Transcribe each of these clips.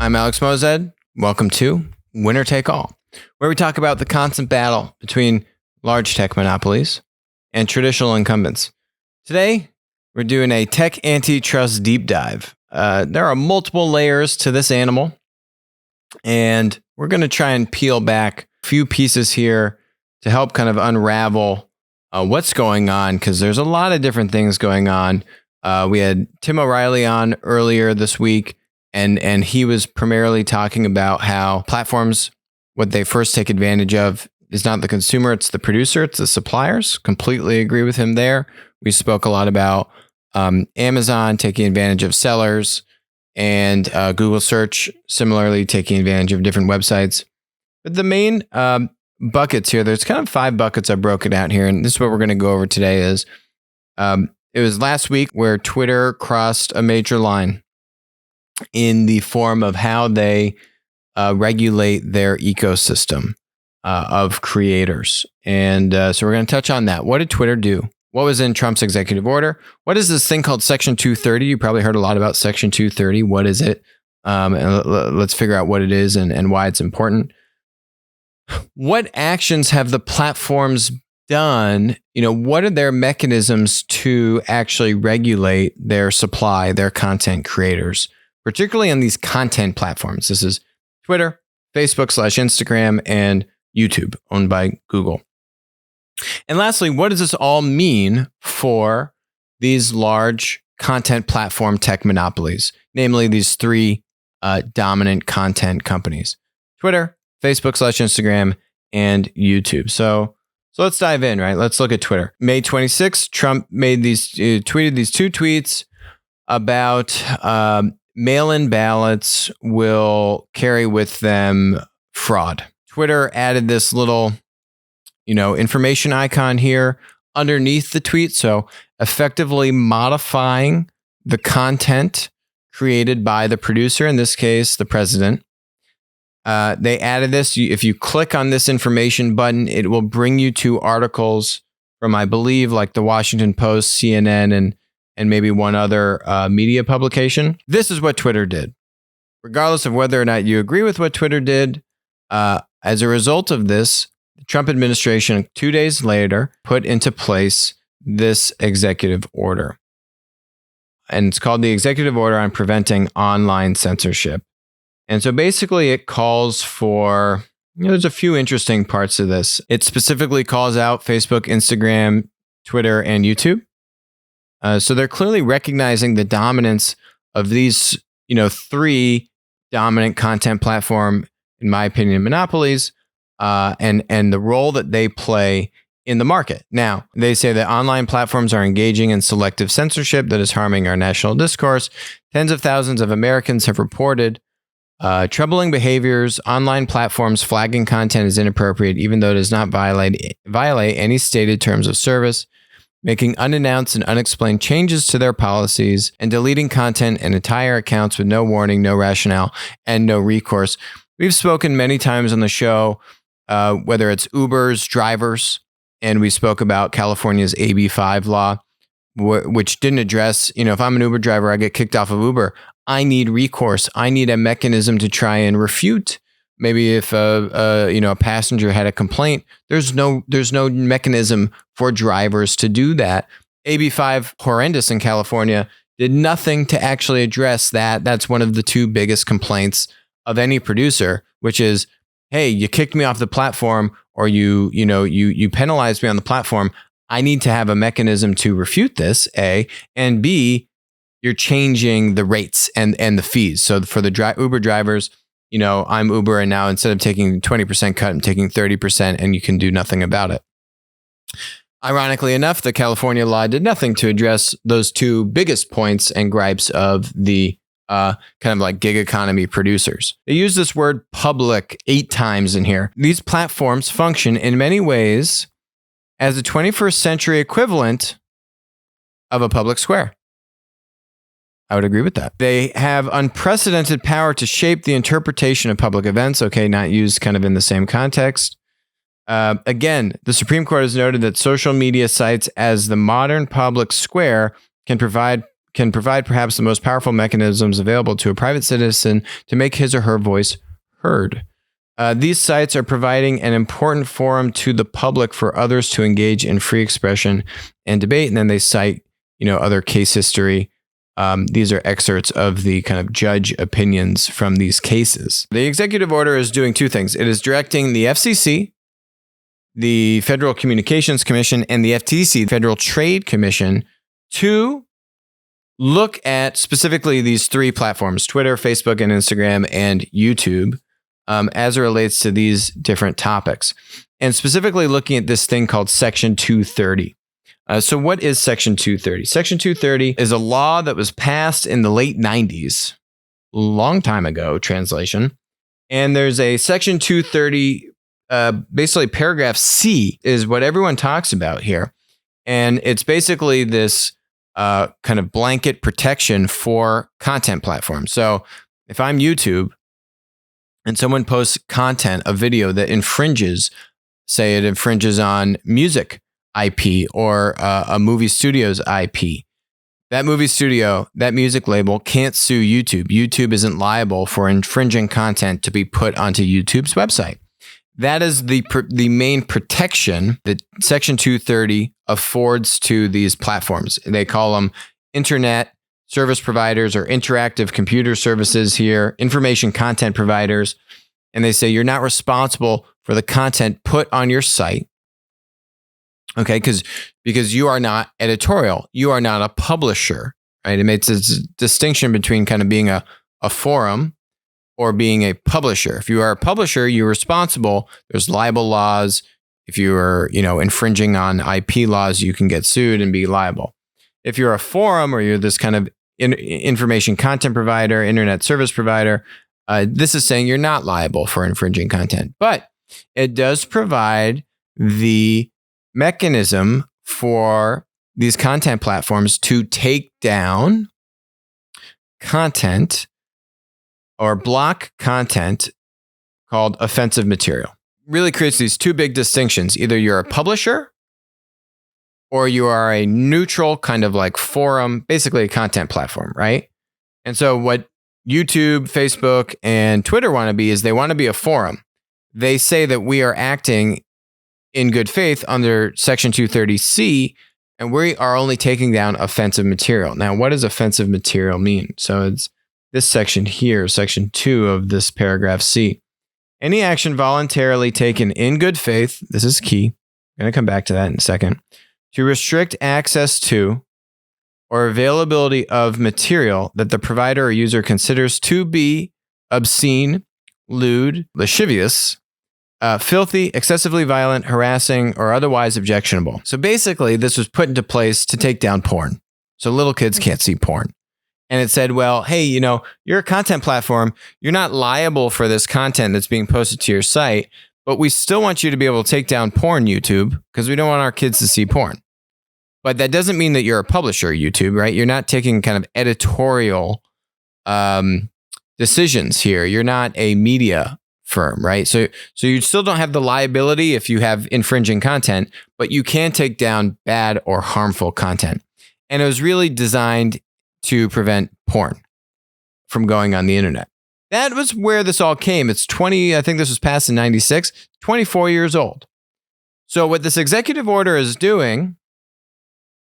I'm Alex Mozed. Welcome to Winner Take All, where we talk about the constant battle between large tech monopolies and traditional incumbents. Today, we're doing a tech antitrust deep dive. There are multiple layers to this animal, and we're going to try and peel back a few pieces here to help kind of unravel what's going on, because there's a lot of different things going on. We had Tim O'Reilly on earlier this week, and he was primarily talking about how platforms, what they first take advantage of is not the consumer, it's the producer, it's the suppliers. Completely agree with him there. We spoke a lot about Amazon taking advantage of sellers, and Google search similarly taking advantage of different websites. But the main buckets here, there's kind of 5 buckets I broke it out here, and this is what we're going to go over today. Is it was last week where Twitter crossed a major line in the form of how they regulate their ecosystem of creators. And so we're going to touch on that. What did Twitter do? What was in Trump's executive order? What is this thing called Section 230? You probably heard a lot about Section 230. What is it? And let's figure out what it is and why it's important. What actions have the platforms done? What are their mechanisms to actually regulate their supply, their content creators, particularly on these content platforms? This is Twitter, Facebook/Instagram, and YouTube, owned by Google. And lastly, what does this all mean for these large content platform tech monopolies, namely these 3 dominant content companies: Twitter, Facebook/Instagram, and YouTube. So let's dive in, right? Let's look at Twitter. May 26th, Trump tweeted these 2 tweets about mail-in ballots will carry with them fraud. Twitter added this little, information icon here underneath the tweet. So effectively modifying the content created by the producer, in this case, the president. They added this. If you click on this information button, it will bring you to articles from, I believe, like the Washington Post, CNN, and maybe one other media publication. This is what Twitter did. Regardless of whether or not you agree with what Twitter did, as a result of this, the Trump administration 2 days later put into place this executive order. And it's called the Executive Order on Preventing Online Censorship. And so basically it calls for, there's a few interesting parts of this. It specifically calls out Facebook, Instagram, Twitter, and YouTube. So they're clearly recognizing the dominance of these, 3 dominant content platform, in my opinion, monopolies, and the role that they play in the market. Now, they say that online platforms are engaging in selective censorship that is harming our national discourse. Tens of thousands of Americans have reported troubling behaviors, online platforms flagging content as inappropriate, even though it does not violate any stated terms of service, making unannounced and unexplained changes to their policies, and deleting content and entire accounts with no warning, no rationale, and no recourse. We've spoken many times on the show, whether it's Uber's drivers, and we spoke about California's AB5 law, which didn't address, if I'm an Uber driver, I get kicked off of Uber, I need recourse. I need a mechanism to try and refute. Maybe if a passenger had a complaint, there's no mechanism for drivers to do that. AB5, horrendous in California, did nothing to actually address that. That's one of the 2 biggest complaints of any producer, which is, hey, you kicked me off the platform, or you penalized me on the platform. I need to have a mechanism to refute this, A, and B, you're changing the rates and the fees. So for the Uber drivers, I'm Uber, and now instead of taking 20% cut, I'm taking 30%, and you can do nothing about it. Ironically enough, the California law did nothing to address those 2 biggest points and gripes of the kind of like gig economy producers. They use this word public 8 times in here. These platforms function in many ways as the 21st century equivalent of a public square. I would agree with that. They have unprecedented power to shape the interpretation of public events. Okay, not used kind of in the same context. Again, the Supreme Court has noted that social media sites as the modern public square can provide can provide perhaps the most powerful mechanisms available to a private citizen to make his or her voice heard. These sites are providing an important forum to the public for others to engage in free expression and debate. And then they cite, other case history. These are excerpts of the kind of judge opinions from these cases. The executive order is doing two things. It is directing the FCC, the Federal Communications Commission, and the FTC, Federal Trade Commission, to look at specifically these three platforms, Twitter, Facebook, and Instagram, and YouTube, as it relates to these different topics. And specifically looking at this thing called Section 230. So what is Section 230? Section 230 is a law that was passed in the late 90s, a long time ago, translation. And there's a Section 230, basically paragraph C is what everyone talks about here. And it's basically this kind of blanket protection for content platforms. So if I'm YouTube and someone posts content, a video that infringes, say it infringes on music IP or a movie studio's IP, that movie studio, that music label can't sue YouTube. YouTube isn't liable for infringing content to be put onto YouTube's website. That is the main protection that Section 230 affords to these platforms. They call them internet service providers or interactive computer services here, information content providers. And they say you're not responsible for the content put on your site. Okay, because you are not editorial. You are not a publisher, right? It makes a distinction between kind of being a forum or being a publisher. If you are a publisher, you're responsible. There's libel laws. If you are, infringing on IP laws, you can get sued and be liable. If you're a forum or you're this kind of information content provider, internet service provider, this is saying you're not liable for infringing content. But it does provide the mechanism for these content platforms to take down content or block content called offensive material. Really creates these two big distinctions. Either you're a publisher or you are a neutral kind of like forum, basically a content platform, right? And so what YouTube, Facebook, and Twitter want to be is they want to be a forum. They say that we are acting in good faith under Section 230C, and we are only taking down offensive material. Now, what does offensive material mean? So it's this section here, Section 2 of this paragraph C. Any action voluntarily taken in good faith, this is key, I'm going to come back to that in a second, to restrict access to or availability of material that the provider or user considers to be obscene, lewd, lascivious, filthy, excessively violent, harassing, or otherwise objectionable. So basically, this was put into place to take down porn. So little kids can't see porn. And it said, well, hey, you're a content platform. You're not liable for this content that's being posted to your site, but we still want you to be able to take down porn, YouTube, because we don't want our kids to see porn. But that doesn't mean that you're a publisher, YouTube, right? You're not taking kind of editorial decisions here. You're not a media firm, right? So you still don't have the liability if you have infringing content, but you can take down bad or harmful content. And it was really designed to prevent porn from going on the internet. That was where this all came. It's I think this was passed in 96, 24 years old. So what this executive order is doing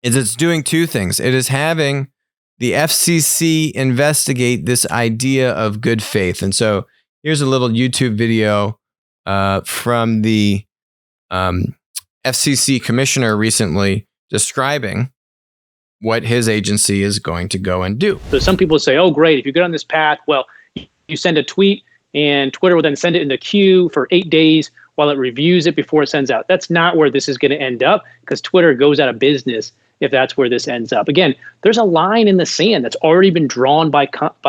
is it's doing two things. It is having the FCC investigate this idea of good faith. And so here's a little YouTube video from the FCC commissioner recently describing what his agency is going to go and do. So some people say, oh, great, if you get on this path, well, you send a tweet and Twitter will then send it in the queue for 8 days while it reviews it before it sends out. That's not where this is going to end up, because Twitter goes out of business if that's where this ends up. Again, there's a line in the sand that's already been drawn by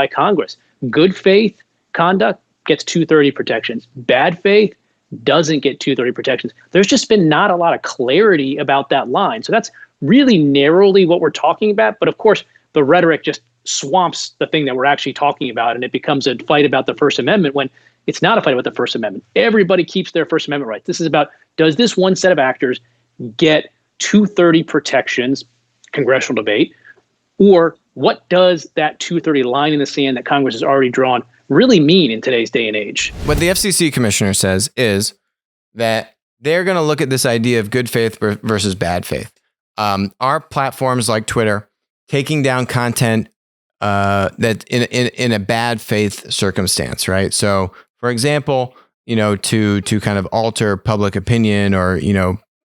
Congress. Good faith conduct gets 230 protections. Bad faith doesn't get 230 protections. There's just been not a lot of clarity about that line. So that's really narrowly what we're talking about. But of course, the rhetoric just swamps the thing that we're actually talking about, and it becomes a fight about the First Amendment when it's not a fight about the First Amendment. Everybody keeps their First Amendment rights. This is about, does this one set of actors get 230 protections, congressional debate, or what does that 230 line in the sand that Congress has already drawn really mean in today's day and age? What the FCC commissioner says is that they're going to look at this idea of good faith versus bad faith. Are platforms like Twitter taking down content that in a bad faith circumstance, right? So, for example, to kind of alter public opinion or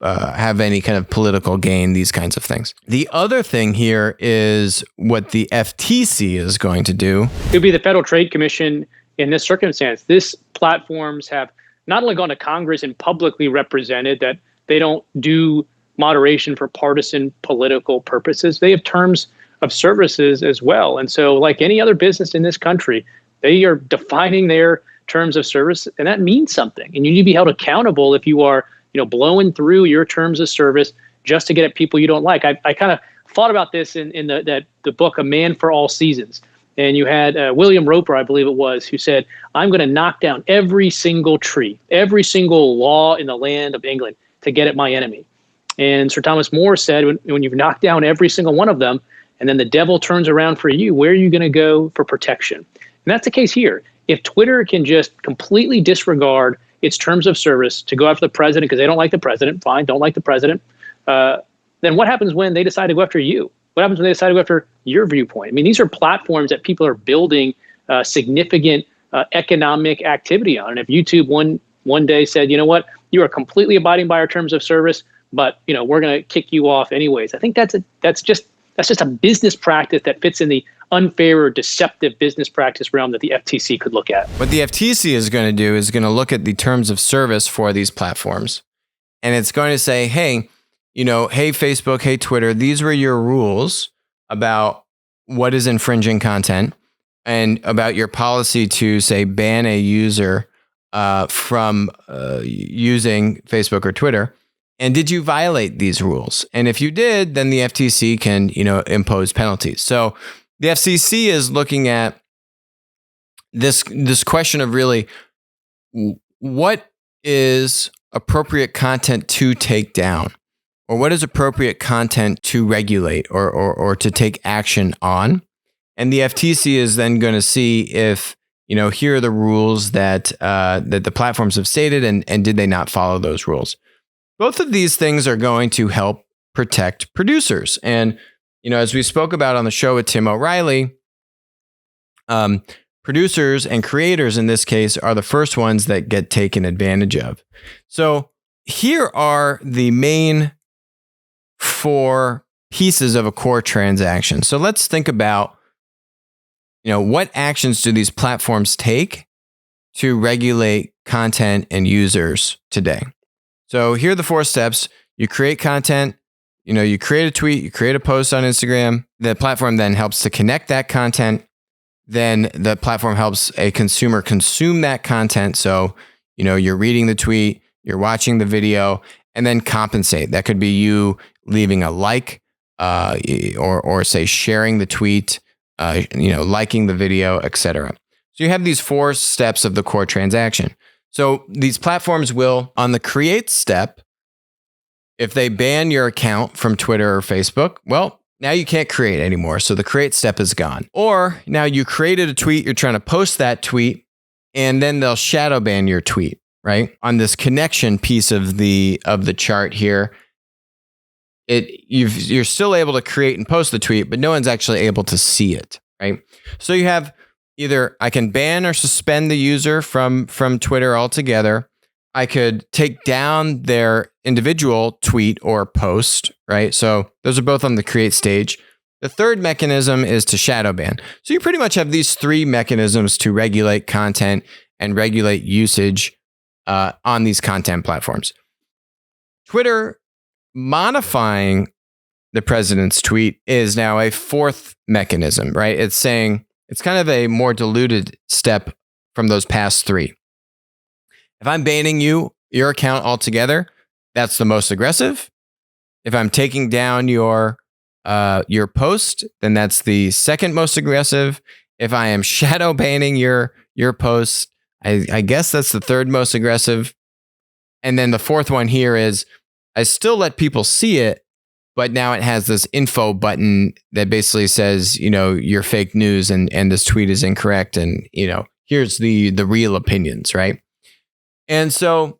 have any kind of political gain, these kinds of things. The other thing here is what the FTC is going to do. It would be the Federal Trade Commission in this circumstance. These platforms have not only gone to Congress and publicly represented that they don't do moderation for partisan political purposes. They have terms of services as well. And so like any other business in this country, they are defining their terms of service, and that means something. And you need to be held accountable if you are blowing through your terms of service just to get at people you don't like. I kind of thought about this in the book, A Man for All Seasons. And you had William Roper, I believe it was, who said, I'm going to knock down every single tree, every single law in the land of England to get at my enemy. And Sir Thomas More said, when you've knocked down every single one of them, and then the devil turns around for you, where are you going to go for protection? And that's the case here. If Twitter can just completely disregard its terms of service to go after the president because they don't like the president, fine, don't like the president, then what happens when they decide to go after you? What happens when they decide to go after your viewpoint? I mean, these are platforms that people are building significant economic activity on. And if YouTube one day said, you know what, you are completely abiding by our terms of service, but we're going to kick you off anyways. I think that's just a business practice that fits in the unfair or deceptive business practice realm that the FTC could look at. What the FTC is going to do is going to look at the terms of service for these platforms. And it's going to say, hey, hey, Facebook, hey, Twitter, these were your rules about what is infringing content and about your policy to, say, ban a user from using Facebook or Twitter. And did you violate these rules? And if you did, then the FTC can, impose penalties. So the FCC is looking at this question of really what is appropriate content to take down, or what is appropriate content to regulate or to take action on. And the FTC is then going to see if, here are the rules that the platforms have stated, and did they not follow those rules? Both of these things are going to help protect producers. And, as we spoke about on the show with Tim O'Reilly, producers and creators in this case are the first ones that get taken advantage of. So here are the main 4 pieces of a core transaction. So let's think about, what actions do these platforms take to regulate content and users today? So here are the 4 steps. You create content, you create a tweet, you create a post on Instagram. The platform then helps to connect that content. Then the platform helps a consumer consume that content. So, you're reading the tweet, you're watching the video, and then compensate. That could be you leaving a like, or say sharing the tweet, liking the video, etc. So you have these 4 steps of the core transaction. So these platforms will, on the create step, if they ban your account from Twitter or Facebook, well, now you can't create anymore. So the create step is gone. Or now you created a tweet, you're trying to post that tweet, and then they'll shadow ban your tweet, right? On this connection piece of the chart here, you're still able to create and post the tweet, but no one's actually able to see it, right? So you have either I can ban or suspend the user from Twitter altogether. I could take down their individual tweet or post, right? So those are both on the create stage. The third mechanism is to shadow ban. So you pretty much have these 3 mechanisms to regulate content and regulate usage on these content platforms. Twitter modifying the president's tweet is now a 4th mechanism, right? It's saying it's kind of a more diluted step from those past 3. If I'm banning your account altogether, that's the most aggressive. If I'm taking down your post, then that's the second most aggressive. If I am shadow banning your post, I guess that's the third most aggressive. And then the 4th one here is I still let people see it, but now it has this info button that basically says, you're fake news and this tweet is incorrect. And, here's the real opinions, right? And so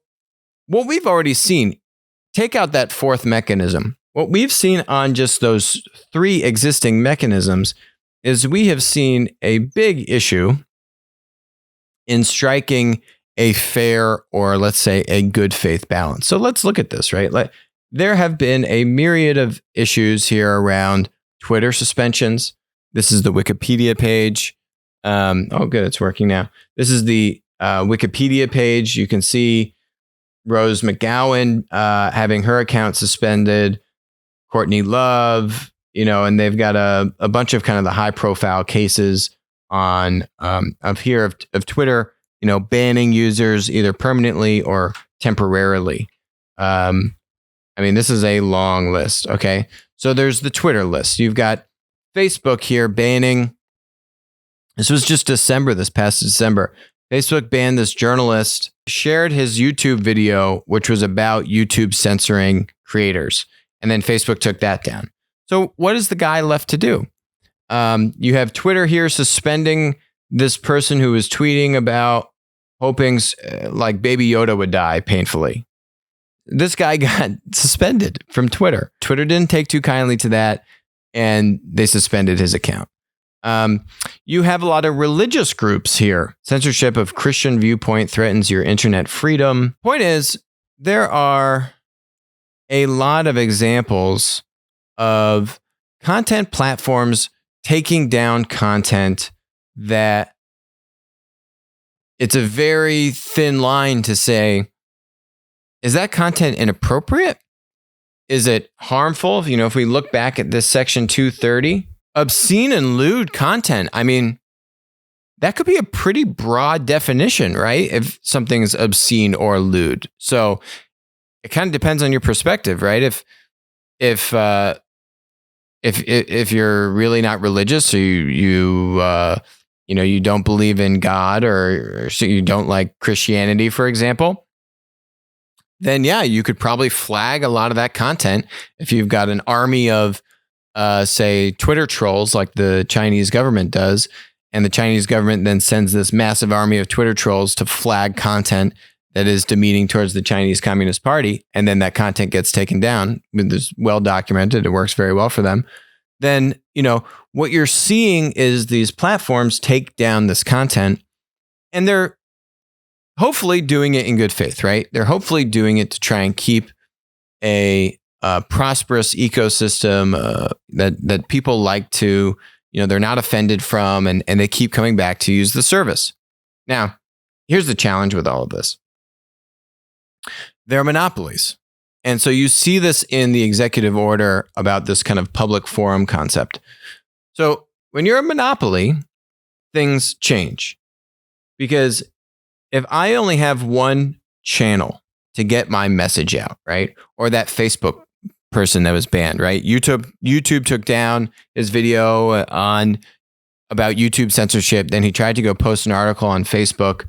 what we've already seen, take out that fourth mechanism. What we've seen on just those three existing mechanisms is we have seen a big issue in striking a fair, or let's say a good faith balance. So let's look at this, right? There have been a myriad of issues here around Twitter suspensions. This is the Wikipedia page. Good, it's working now. This is the Wikipedia page. You can see Rose McGowan having her account suspended, Courtney Love, and they've got a bunch of kind of the high profile cases on of Twitter, banning users either permanently or temporarily. This is a long list. Okay. So there's the Twitter list. You've got Facebook here banning. This was just this past December. Facebook banned this journalist, shared his YouTube video, which was about YouTube censoring creators. And then Facebook took that down. So what is the guy left to do? You have Twitter here suspending this person who was tweeting about hoping like Baby Yoda would die painfully. This guy got suspended from Twitter. Twitter didn't take too kindly to that, and they suspended his account. You have a lot of religious groups here. Censorship of Christian viewpoint threatens your internet freedom. Point is, there are a lot of examples of content platforms taking down content that it's a very thin line to say, is that content inappropriate? Is it harmful? If we look back at this section 230, obscene and lewd content. That could be a pretty broad definition, right? If something is obscene or lewd. So it kind of depends on your perspective, right? If you're really not religious, or you don't believe in God, or so you don't like Christianity, for example, then yeah, you could probably flag a lot of that content. If you've got an army of, say, Twitter trolls like the Chinese government does, and the Chinese government then sends this massive army of Twitter trolls to flag content that is demeaning towards the Chinese Communist Party, and then that content gets taken down, it's well documented, it works very well for them, then, what you're seeing is these platforms take down this content, and they're hopefully doing it in good faith, right? They're hopefully doing it to try and keep a prosperous ecosystem that people like to, they're not offended from, and they keep coming back to use the service. Now, here's the challenge with all of this. They're monopolies. And so you see this in the executive order about this kind of public forum concept. So when you're a monopoly, things change. Because if I only have one channel to get my message out, right? Or that Facebook person that was banned, right? YouTube took down his video about YouTube censorship. Then he tried to go post an article on Facebook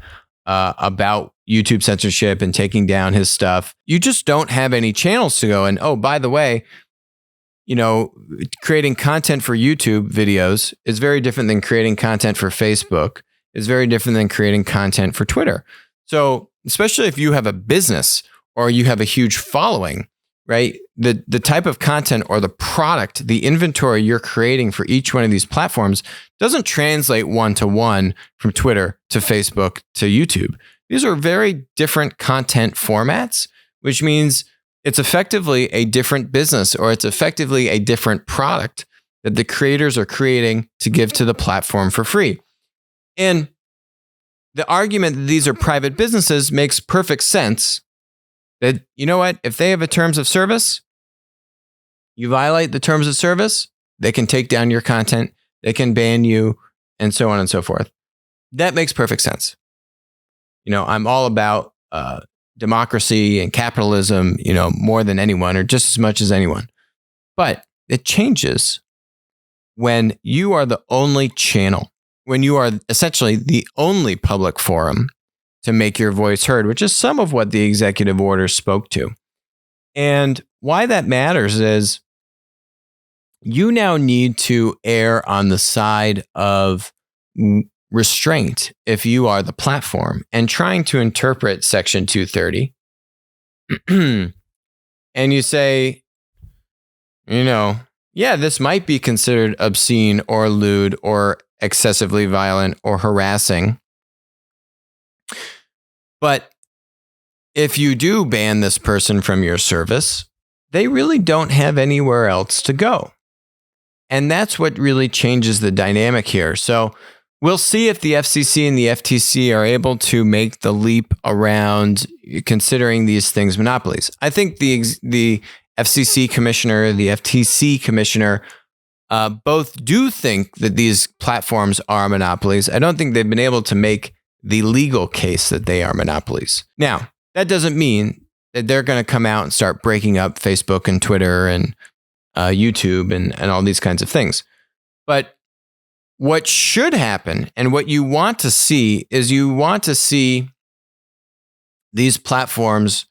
about YouTube censorship and taking down his stuff. You just don't have any channels to go. And oh, by the way, creating content for YouTube videos is very different than creating content for Facebook. Is very different than creating content for Twitter. So especially if you have a business or you have a huge following, right? The type of content or the product, the inventory you're creating for each one of these platforms doesn't translate one-to-one from Twitter to Facebook to YouTube. These are very different content formats, which means it's effectively a different business, or it's effectively a different product that the creators are creating to give to the platform for free. And the argument that these are private businesses makes perfect sense. That, you know what, if they have a terms of service, you violate the terms of service, they can take down your content, they can ban you, and so on and so forth. That makes perfect sense. I'm all about democracy and capitalism, more than anyone, or just as much as anyone. But it changes when you are the only channel, when you are essentially the only public forum to make your voice heard, which is some of what the executive order spoke to. And why that matters is you now need to err on the side of restraint if you are the platform and trying to interpret Section 230. And you say, this might be considered obscene or lewd or excessively violent or harassing. But if you do ban this person from your service, they really don't have anywhere else to go. And that's what really changes the dynamic here. So we'll see if the FCC and the FTC are able to make the leap around considering these things monopolies. I think the FCC commissioner, the FTC commissioner, both do think that these platforms are monopolies. I don't think they've been able to make the legal case that they are monopolies. Now, that doesn't mean that they're going to come out and start breaking up Facebook and Twitter and YouTube and all these kinds of things. But what should happen and what you want to see is these platforms,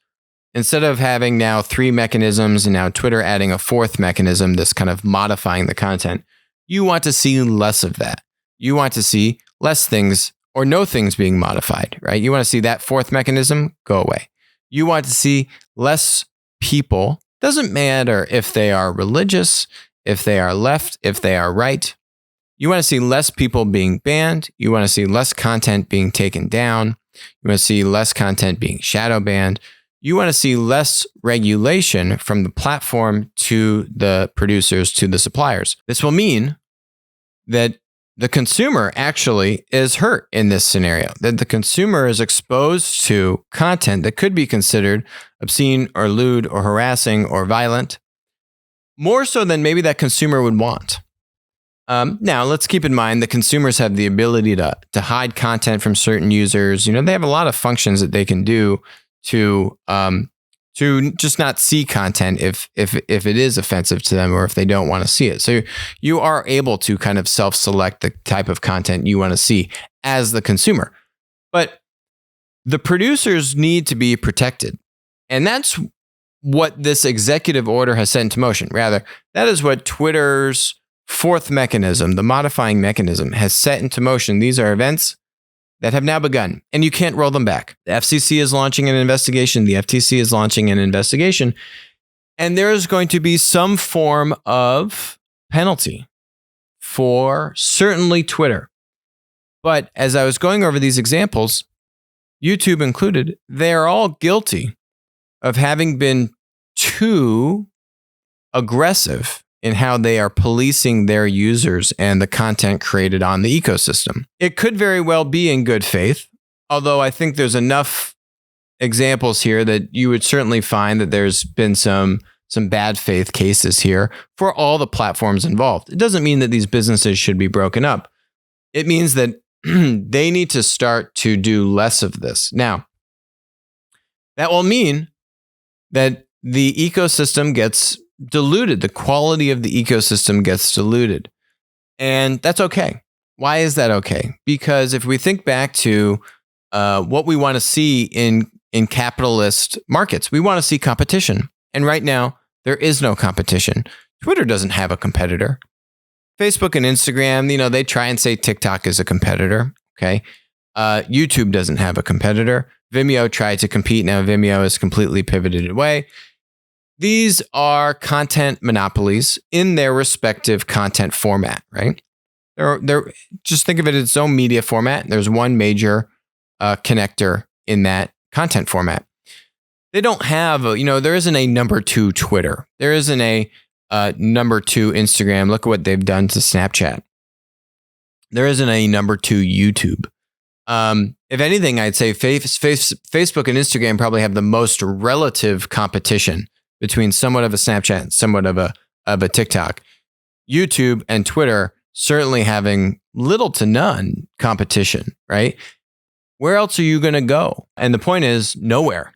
instead of having now 3 mechanisms and now Twitter adding a 4th mechanism, this kind of modifying the content, you want to see less of that. You want to see less things or no things being modified, right? You want to see that 4th mechanism go away. You want to see less people. Doesn't matter if they are religious, if they are left, if they are right. You want to see less people being banned. You want to see less content being taken down. You want to see less content being shadow banned. You want to see less regulation from the platform to the producers to the suppliers. This will mean that the consumer actually is hurt in this scenario, that the consumer is exposed to content that could be considered obscene or lewd or harassing or violent, more so than maybe that consumer would want. Now, let's keep in mind that consumers have the ability to hide content from certain users. They have a lot of functions that they can do to just not see content if it is offensive to them or if they don't want to see it. So you are able to kind of self-select the type of content you want to see as the consumer. But the producers need to be protected. And that's what this executive order has set into motion. Rather, that is what Twitter's 4th mechanism, the modifying mechanism, has set into motion. These are events that have now begun, and you can't roll them back. The FCC is launching an investigation. The FTC is launching an investigation, and there is going to be some form of penalty for certainly Twitter. But as I was going over these examples, YouTube included, they are all guilty of having been too aggressive in how they are policing their users and the content created on the ecosystem. It could very well be in good faith, although I think there's enough examples here that you would certainly find that there's been some bad faith cases here for all the platforms involved. It doesn't mean that these businesses should be broken up. It means that they need to start to do less of this. Now, that will mean that the ecosystem gets diluted. The quality of the ecosystem gets diluted. And that's okay. Why is that okay? Because if we think back to what we want to see in capitalist markets, we want to see competition. And right now, there is no competition. Twitter doesn't have a competitor. Facebook and Instagram, they try and say TikTok is a competitor. Okay. YouTube doesn't have a competitor. Vimeo tried to compete. Now Vimeo has completely pivoted away. These are content monopolies in their respective content format, right? They're just think of it as its own media format. There's one major connector in that content format. They don't have, there isn't a number 2 Twitter. There isn't a number 2 Instagram. Look at what they've done to Snapchat. There isn't a number 2 YouTube. If anything, I'd say Facebook and Instagram probably have the most relative competition between somewhat of a Snapchat and somewhat of a TikTok. YouTube and Twitter certainly having little to none competition, right? Where else are you going to go? And the point is nowhere.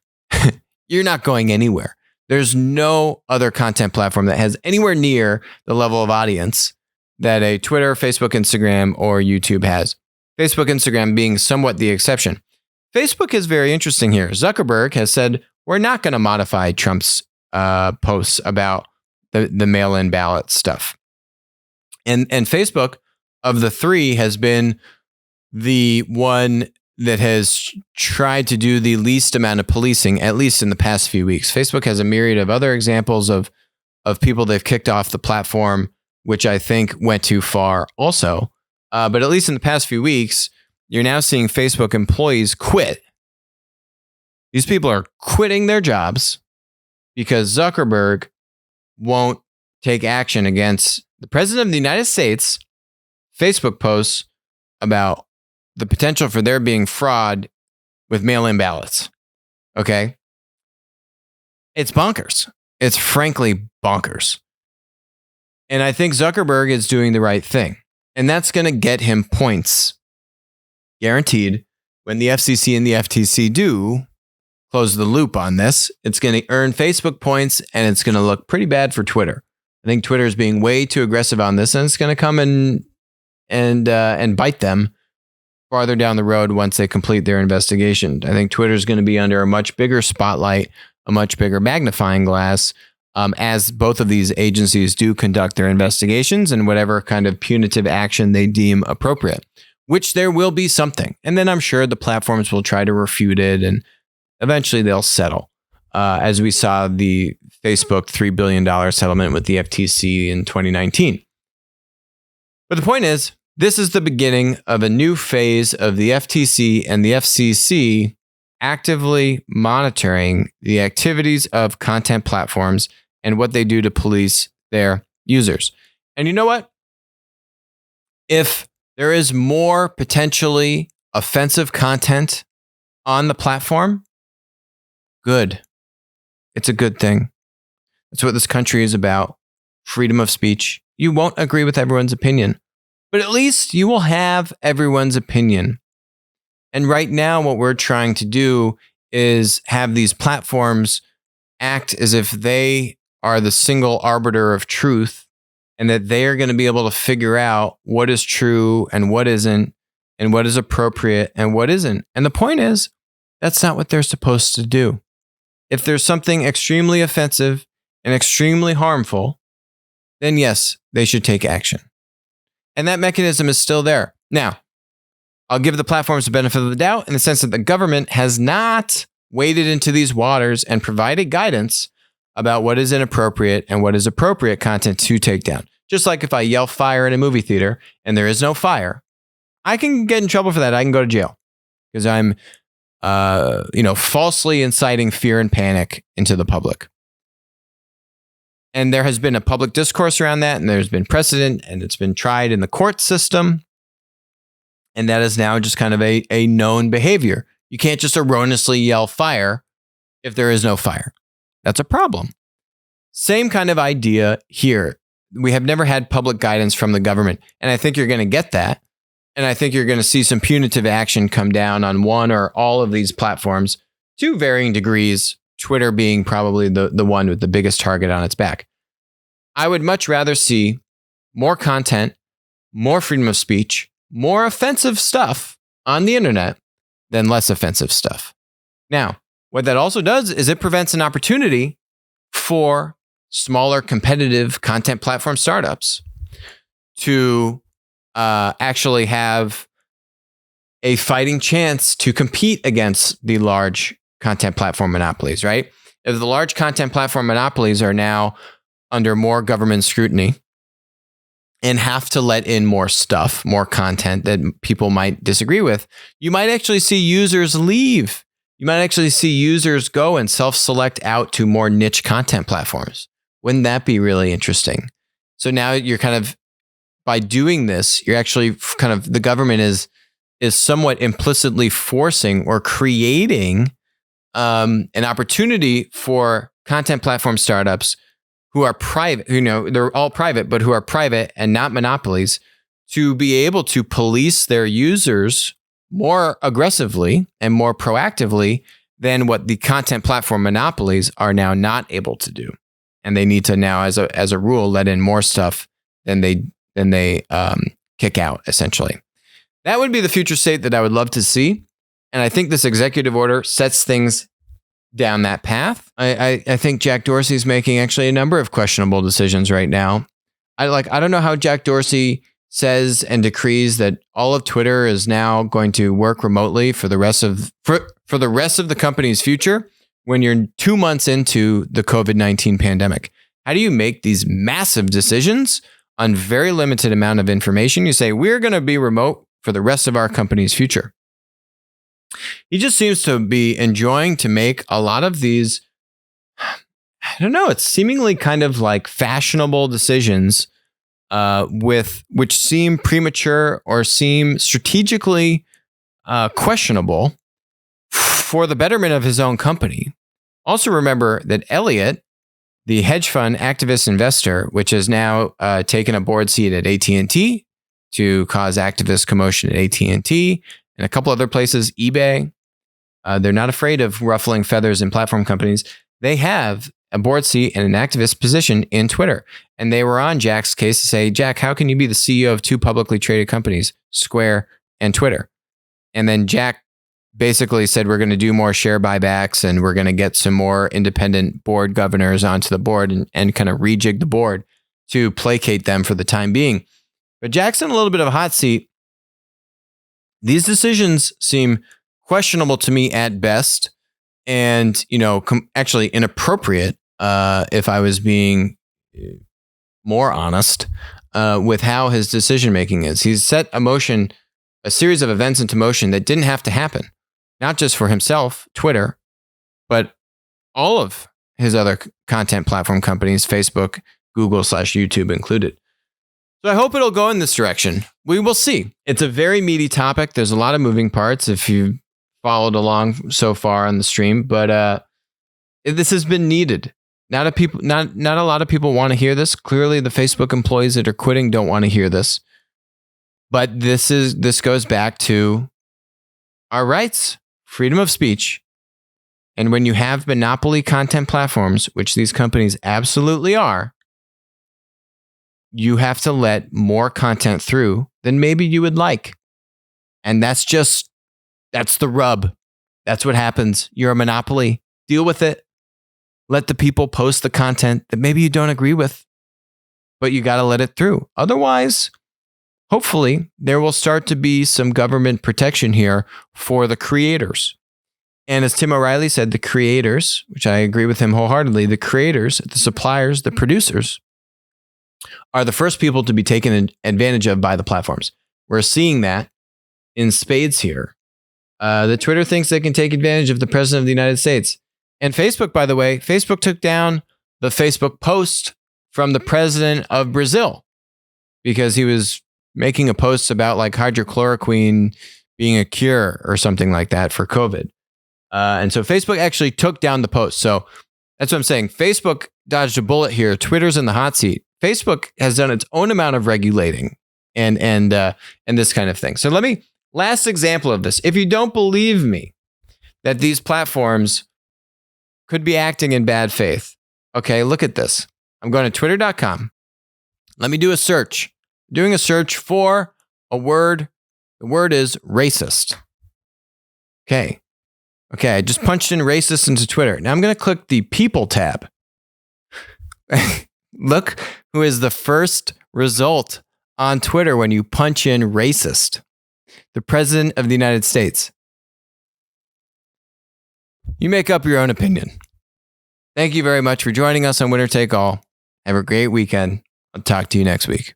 You're not going anywhere. There's no other content platform that has anywhere near the level of audience that a Twitter, Facebook, Instagram, or YouTube has. Facebook, Instagram being somewhat the exception. Facebook is very interesting here. Zuckerberg has said, we're not going to modify Trump's posts about the mail-in ballot stuff. And Facebook, of the three, has been the one that has tried to do the least amount of policing, at least in the past few weeks. Facebook has a myriad of other examples of people they've kicked off the platform, which I think went too far also. But at least in the past few weeks, you're now seeing Facebook employees quit. These people are quitting their jobs because Zuckerberg won't take action against the president of the United States. Facebook posts about the potential for there being fraud with mail-in ballots. Okay? It's bonkers. It's frankly bonkers. And I think Zuckerberg is doing the right thing. And that's going to get him points. Guaranteed. When the FCC and the FTC do close the loop on this, it's going to earn Facebook points, and it's going to look pretty bad for Twitter. I think Twitter is being way too aggressive on this, and it's going to come and bite them farther down the road once they complete their investigation. I think Twitter is going to be under a much bigger spotlight, a much bigger magnifying glass, as both of these agencies do conduct their investigations and whatever kind of punitive action they deem appropriate, which there will be something. And then I'm sure the platforms will try to refute it, and eventually they'll settle, as we saw the Facebook $3 billion settlement with the FTC in 2019. But the point is, this is the beginning of a new phase of the FTC and the FCC actively monitoring the activities of content platforms and what they do to police their users. And you know what? If there is more potentially offensive content on the platform, good. It's a good thing. That's what this country is about. Freedom of speech. You won't agree with everyone's opinion, but at least you will have everyone's opinion. And right now, what we're trying to do is have these platforms act as if they are the single arbiter of truth, and that they are going to be able to figure out what is true and what isn't, and what is appropriate and what isn't. And the point is, that's not what they're supposed to do. If there's something extremely offensive and extremely harmful, then yes, they should take action. And that mechanism is still there. Now, I'll give the platforms the benefit of the doubt in the sense that the government has not waded into these waters and provided guidance about what is inappropriate and what is appropriate content to take down. Just like if I yell fire in a movie theater and there is no fire, I can get in trouble for that. I can go to jail because I'm falsely inciting fear and panic into the public. And there has been a public discourse around that, and there's been precedent, and it's been tried in the court system. And that is now just kind of a known behavior. You can't just erroneously yell fire if there is no fire. That's a problem. Same kind of idea here. We have never had public guidance from the government, and I think you're going to get that. And I think you're going to see some punitive action come down on one or all of these platforms to varying degrees, Twitter being probably the one with the biggest target on its back. I would much rather see more content, more freedom of speech, more offensive stuff on the internet than less offensive stuff. Now, what that also does is it prevents an opportunity for smaller competitive content platform startups to actually have a fighting chance to compete against the large content platform monopolies, right? If the large content platform monopolies are now under more government scrutiny and have to let in more stuff, more content that people might disagree with, you might actually see users leave. You might actually see users go and self-select out to more niche content platforms. Wouldn't that be really interesting? So now you're kind of, by doing this, you're actually kind of, the government is somewhat implicitly forcing or creating an opportunity for content platform startups who are private, they're all private, but who are private and not monopolies, to be able to police their users more aggressively and more proactively than what the content platform monopolies are now not able to do. And they need to now, as a rule, let in more stuff than they kick out, essentially. That would be the future state that I would love to see. And I think this executive order sets things down that path. I think Jack Dorsey's making actually a number of questionable decisions right now. I don't know how Jack Dorsey says and decrees that all of Twitter is now going to work remotely for the rest of the company's future when you're 2 months into the COVID-19 pandemic. How do you make these massive decisions on very limited amount of information? You say, we're going to be remote for the rest of our company's future. He just seems to be enjoying to make a lot of these, I don't know, it's seemingly kind of like fashionable decisions which seem premature or seem strategically questionable for the betterment of his own company. Also remember that Elliott, the hedge fund activist investor, which has now taken a board seat at AT&T to cause activist commotion at AT&T and a couple other places, eBay, they're not afraid of ruffling feathers in platform companies. They have a board seat and an activist position in Twitter. And they were on Jack's case to say, Jack, how can you be the CEO of two publicly traded companies, Square and Twitter? And then Jack basically said, we're going to do more share buybacks and we're going to get some more independent board governors onto the board and kind of rejig the board to placate them for the time being. But Jack's in a little bit of a hot seat. These decisions seem questionable to me at best and, actually inappropriate if I was being more honest with how his decision making is. He's set a series of events into motion that didn't have to happen, not just for himself, Twitter, but all of his other content platform companies, Facebook, Google/YouTube included. So I hope it'll go in this direction. We will see. It's a very meaty topic. There's a lot of moving parts if you followed along so far on the stream, but this has been needed. Not a lot of people want to hear this. Clearly, the Facebook employees that are quitting don't want to hear this. But this goes back to our rights, freedom of speech. And when you have monopoly content platforms, which these companies absolutely are, you have to let more content through than maybe you would like. And that's the rub. That's what happens. You're a monopoly. Deal with it. Let the people post the content that maybe you don't agree with, but you got to let it through. Otherwise, hopefully, there will start to be some government protection here for the creators. And as Tim O'Reilly said, the creators, which I agree with him wholeheartedly, the creators, the suppliers, the producers are the first people to be taken advantage of by the platforms. We're seeing that in spades here. The Twitter thinks they can take advantage of the president of the United States. And Facebook, by the way, Facebook took down the Facebook post from the president of Brazil because he was making a post about like hydrochloroquine being a cure or something like that for COVID. And so Facebook actually took down the post. So that's what I'm saying. Facebook dodged a bullet here. Twitter's in the hot seat. Facebook has done its own amount of regulating and this kind of thing. So last example of this. If you don't believe me that these platforms could be acting in bad faith, okay, look at this. I'm going to twitter.com. Let me do a search. Doing a search for a word. The word is racist. Okay, I just punched in racist into Twitter. Now I'm going to click the people tab. Look who is the first result on Twitter when you punch in racist. The president of the United States. You make up your own opinion. Thank you very much for joining us on Winner Take All. Have a great weekend. I'll talk to you next week.